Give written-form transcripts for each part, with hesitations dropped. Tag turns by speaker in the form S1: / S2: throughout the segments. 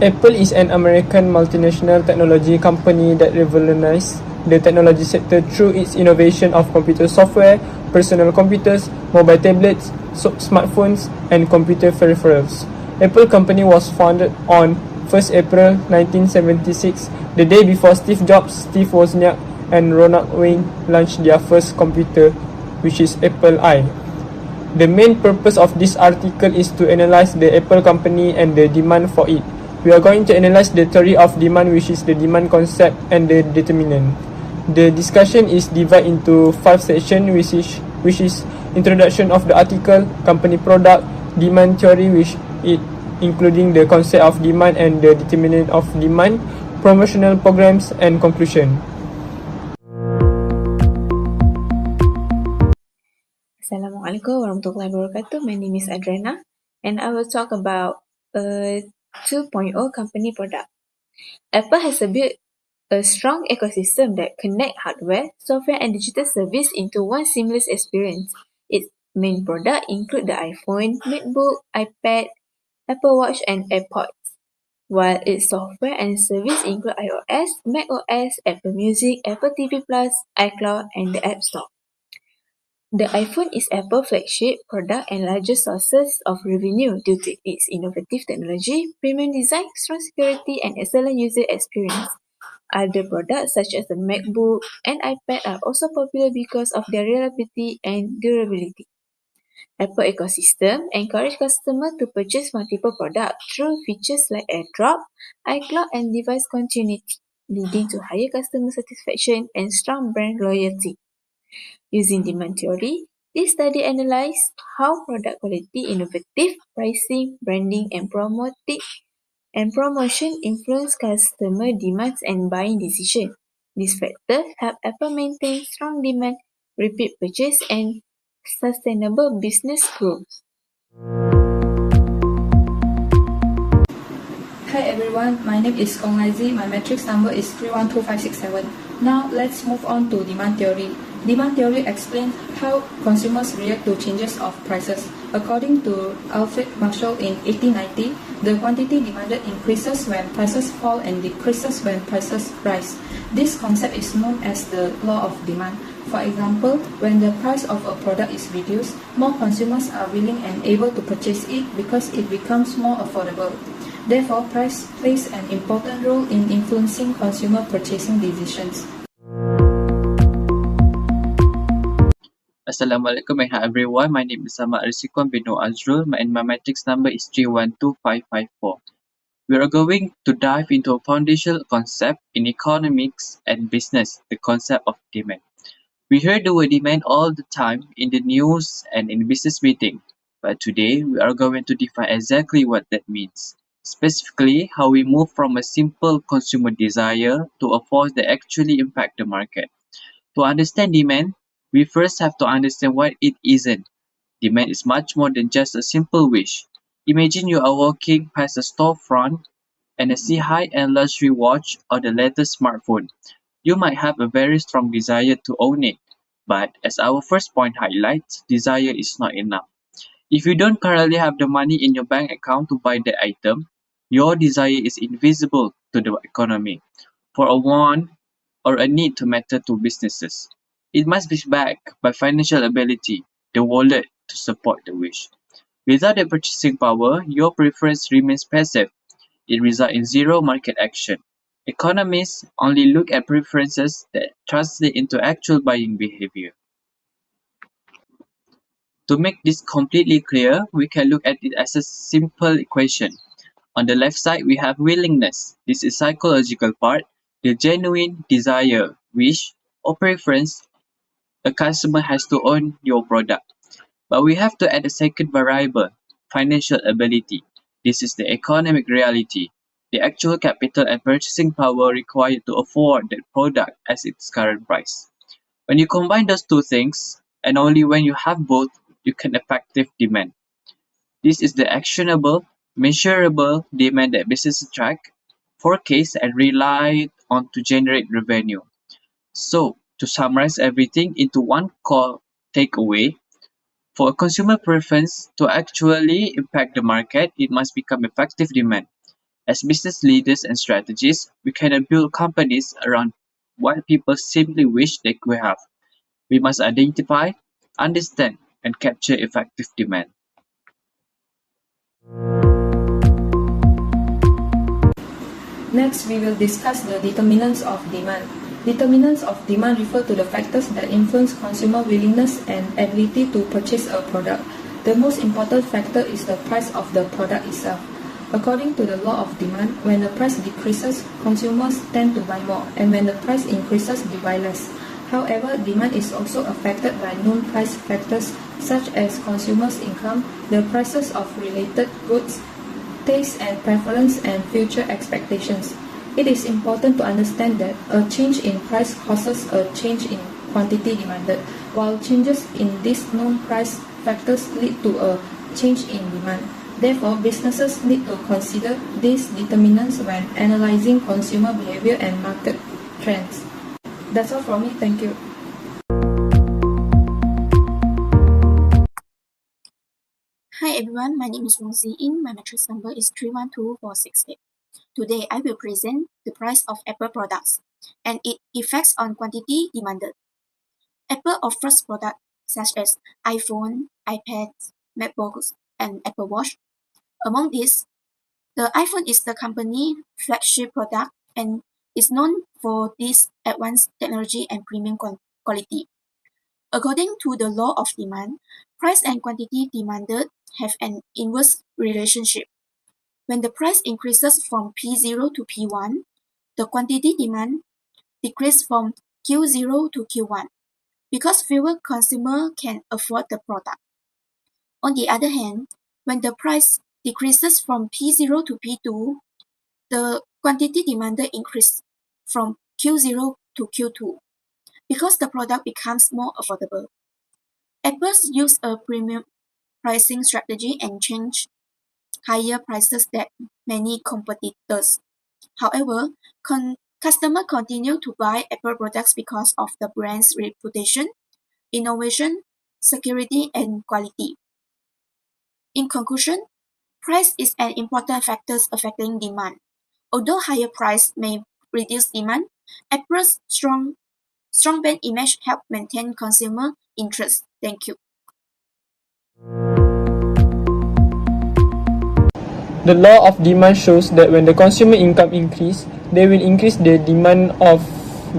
S1: Apple is an American multinational technology company that revolutionized the technology sector through its innovation of computer software, personal computers, mobile tablets, smartphones, and computer peripherals. Apple Company was founded on 1st April 1976, the day before Steve Jobs, Steve Wozniak, and Ronald Wayne launched their first computer, which is Apple I. The main purpose of this article is to analyze the Apple Company and the demand for it. We are going to analyze the theory of demand, which is the demand concept, and the determinant. The discussion is divided into 5 sections, which is introduction of the article, company product, demand theory, which it including the concept of demand and the determinant of demand, promotional programs, and conclusion.
S2: Assalamualaikum warahmatullahi wabarakatuh. My name is Adrena, and I will talk about a 2.0 company product. Apple has built a strong ecosystem that connects hardware, software, and digital service into one seamless experience. Its main product include the iPhone, MacBook, iPad, Apple Watch, and AirPods, while its software and service include iOS, macOS, Apple Music, Apple TV+, iCloud, and the App Store. The iPhone is Apple's flagship product and largest sources of revenue due to its innovative technology, premium design, strong security, and excellent user experience. Other products such as the MacBook and iPad are also popular because of their reliability and durability. Apple ecosystem encourages customers to purchase multiple products through features like AirDrop, iCloud, and device continuity, leading to higher customer satisfaction and strong brand loyalty. Using demand theory, this study analyzed how product quality, innovative pricing, branding, and promotion influence customer demands and buying decisions. These factors help Apple maintain strong demand, repeat purchase, and sustainable business growth.
S3: Hi everyone, my name is Kong Lizy. My matrix number is 312567. Now let's move on to demand theory. Demand theory explains how consumers react to changes of prices. According to Alfred Marshall in 1890, the quantity demanded increases when prices fall and decreases when prices rise. This concept is known as the law of demand. For example, when the price of a product is reduced, more consumers are willing and able to purchase it because it becomes more affordable. Therefore, price plays an important role in influencing consumer purchasing decisions.
S4: Assalamualaikum and hi everyone. My name is Ahmad Rizikwan bin Noor Azrul and my matrix number is 312554. We are going to dive into a foundational concept in economics and business, the concept of demand. We hear the word demand all the time in the news and in business meeting, but today we are going to define exactly what that means. Specifically, how we move from a simple consumer desire to a force that actually impacts the market. To understand demand, we first have to understand what it isn't. Demand is much more than just a simple wish. Imagine you are walking past a storefront and see high-end luxury watch or the latest smartphone. You might have a very strong desire to own it, but as our first point highlights, desire is not enough. If you don't currently have the money in your bank account to buy that item, your desire is invisible to the economy. For a want or a need to matter to businesses, it must be backed by financial ability, the wallet to support the wish. Without the purchasing power, your preference remains passive. It results in zero market action. Economists only look at preferences that translate into actual buying behavior. To make this completely clear, we can look at it as a simple equation. On the left side, we have willingness. This is psychological part, the genuine desire, wish, or preference a customer has to own your product. But we have to add a second variable, financial ability. This is the economic reality, the actual capital and purchasing power required to afford that product at its current price. When you combine those two things, and only when you have both, you can effective demand. This is the actionable, measurable demand that businesses track, forecast, and rely on to generate revenue. So, to summarize everything into one core takeaway, for a consumer preference to actually impact the market, it must become effective demand. As business leaders and strategists, we cannot build companies around what people simply wish they could have. We must identify, understand, and capture effective demand.
S3: Next, we will discuss the determinants of demand. Determinants of demand refer to the factors that influence consumer willingness and ability to purchase a product. The most important factor is the price of the product itself. According to the law of demand, when the price decreases, consumers tend to buy more, and when the price increases, they buy less. However, demand is also affected by non-price factors such as consumers' income, the prices of related goods, taste and preference, and future expectations. It is important to understand that a change in price causes a change in quantity demanded, while changes in these non-price factors lead to a change in demand. Therefore, businesses need to consider these determinants when analyzing consumer behavior and market trends. That's all from me. Thank you.
S5: Hi everyone, my name is Wong In. My matrix number is 312468. Today I will present the price of Apple products and its effects on quantity demanded. Apple offers products such as iPhone, iPads, MacBooks, and Apple Watch. Among these, the iPhone is the company flagship product and is known for this advanced technology and premium quality. According to the law of demand, price and quantity demanded have an inverse relationship. When the price increases from P0 to P1, the quantity demand decreases from Q0 to Q1 because fewer consumers can afford the product. On the other hand, when the price decreases from P0 to P2, the quantity demanded increases from Q0 to Q2 because the product becomes more affordable. Apple used a premium pricing strategy and changed higher prices than many competitors. However, customers continue to buy Apple products because of the brand's reputation, innovation, security, and quality. In conclusion, price is an important factor affecting demand. Although higher price may reduce demand, Apple's strong brand image helps maintain consumer interest. Thank you.
S1: The law of demand shows that when the consumer income increase, they will increase the demand of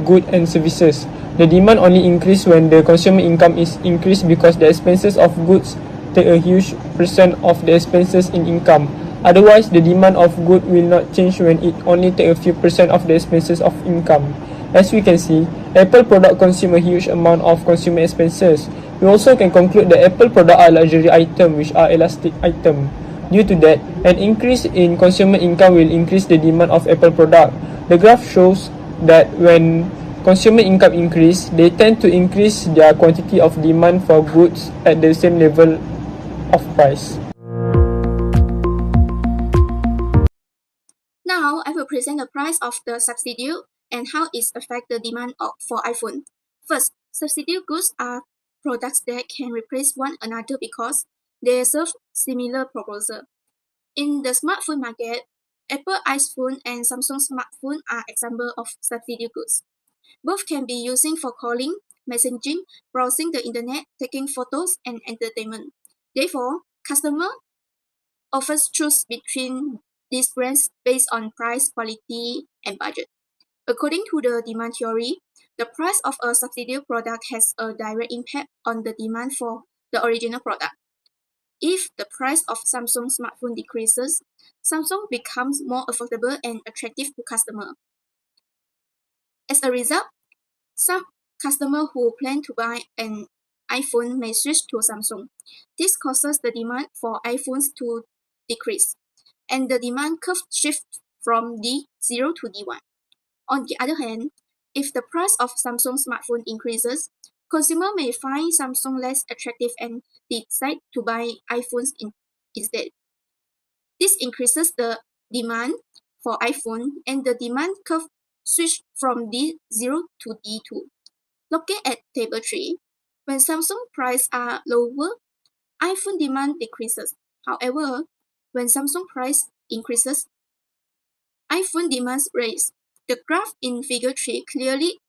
S1: goods and services. The demand only increase when the consumer income is increased because the expenses of goods take a huge percent of the expenses in income. Otherwise, the demand of goods will not change when it only take a few percent of the expenses of income. As we can see, Apple product consume a huge amount of consumer expenses. We also can conclude that Apple product are luxury items which are elastic items. Due to that, an increase in consumer income will increase the demand of Apple product. The graph shows that when consumer income increase, they tend to increase their quantity of demand for goods at the same level of price.
S5: Now, I will present the price of the substitute and how it affects the demand for iPhone. First, substitute goods are products that can replace one another because they serve similar purposes. In the smartphone market, Apple iPhone and Samsung smartphone are examples of substitute goods. Both can be used for calling, messaging, browsing the internet, taking photos, and entertainment. Therefore, customers often choose between these brands based on price, quality, and budget. According to the demand theory, the price of a substitute product has a direct impact on the demand for the original product. If the price of Samsung smartphone decreases, Samsung becomes more affordable and attractive to customers. As a result, some customers who plan to buy an iPhone may switch to Samsung. This causes the demand for iPhones to decrease, and the demand curve shifts from D0 to D1. On the other hand, if the price of Samsung smartphone increases, consumers may find Samsung less attractive and decide to buy iPhones instead. This increases the demand for iPhone, and the demand curve switch from D0 to D2. Looking at table 3, when Samsung prices are lower, iPhone demand decreases. However, when Samsung price increases, iPhone demands raised. The graph in Figure 3 clearly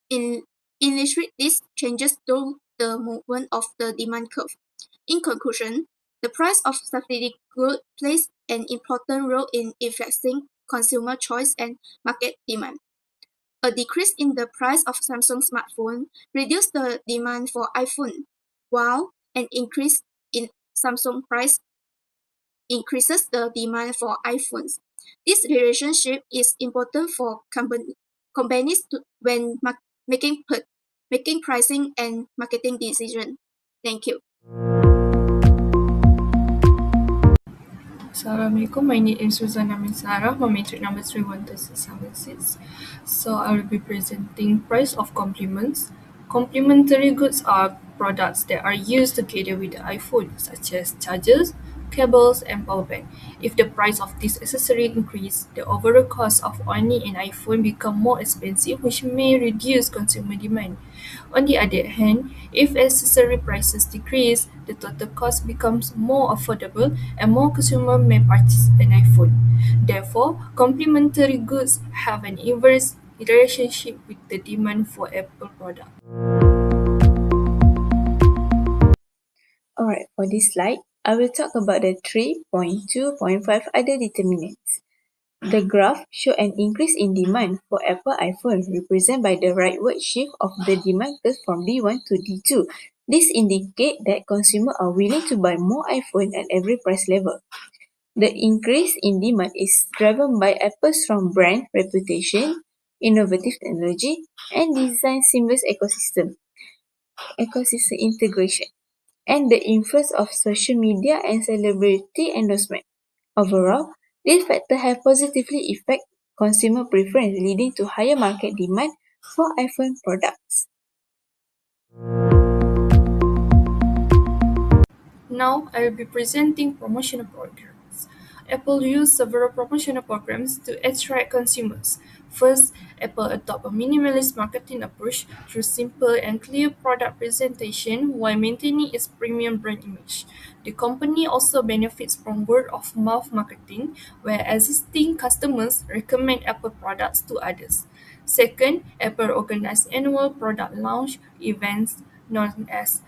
S5: illustrates these changes through the movement of the demand curve. In conclusion, the price of subsidy goods plays an important role in influencing consumer choice and market demand. A decrease in the price of Samsung smartphone reduces the demand for iPhone, while an increase in Samsung price increases the demand for iPhones. This relationship is important for companies when making pricing and marketing decisions. Thank you.
S6: Assalamualaikum, my name is Suzana Minsara from matric number 312676. So I will be presenting price of complements. Complementary goods are products that are used together with the iPhone, such as chargers, cables, and power bank. If the price of this accessory increase, the overall cost of owning an iPhone become more expensive, which may reduce consumer demand. On the other hand, if accessory prices decrease, the total cost becomes more affordable and more consumers may purchase an iPhone. Therefore, complementary goods have an inverse relationship with the demand for Apple products.
S2: Alright, for this slide, I will talk about the 3.2.5 other determinants. The graph shows an increase in demand for Apple iPhone represented by the rightward shift of the demand curve from D1 to D2. This indicates that consumers are willing to buy more iPhone at every price level. The increase in demand is driven by Apple's strong brand reputation, innovative technology, and design seamless ecosystem integration, and the influence of social media and celebrity endorsement. Overall, these factors have positively affect consumer preference, leading to higher market demand for iPhone products.
S6: Now, I will be presenting promotional programs. Apple used several promotional programs to attract consumers. First, Apple adopted a minimalist marketing approach through simple and clear product presentation while maintaining its premium brand image. The company also benefits from word of mouth marketing, where existing customers recommend Apple products to others. Second, Apple organized annual product launch events known as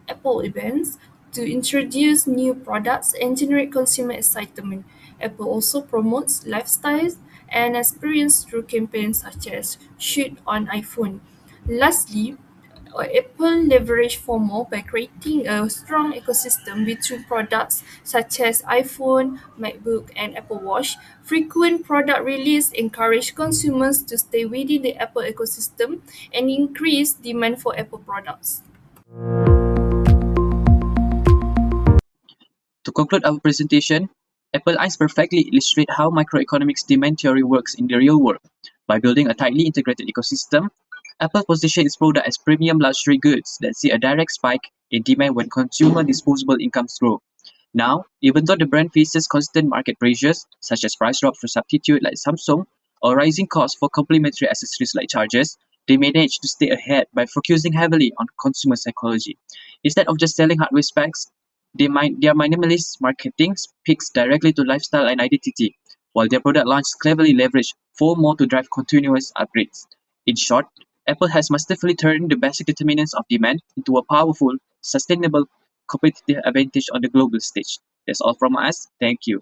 S6: Apple events to introduce new products and generate consumer excitement. Apple also promotes lifestyles and experience through campaigns such as Shoot on iPhone. Lastly, Apple leveraged FOMO by creating a strong ecosystem between products such as iPhone, MacBook, and Apple Watch. Frequent product release encourage consumers to stay within the Apple ecosystem and increase demand for Apple products.
S4: To conclude our presentation, Apple eyes perfectly illustrate how microeconomics demand theory works in the real world. By building a tightly integrated ecosystem, Apple positions its product as premium luxury goods that see a direct spike in demand when consumer disposable incomes grow. Now, even though the brand faces constant market pressures, such as price drops for substitute like Samsung or rising costs for complementary accessories like chargers, they manage to stay ahead by focusing heavily on consumer psychology. Instead of just selling hardware specs, their minimalist marketing speaks directly to lifestyle and identity, while their product launch cleverly leverage FOMO to drive continuous upgrades. In short, Apple has masterfully turned the basic determinants of demand into a powerful, sustainable competitive advantage on the global stage. That's all from us. Thank you.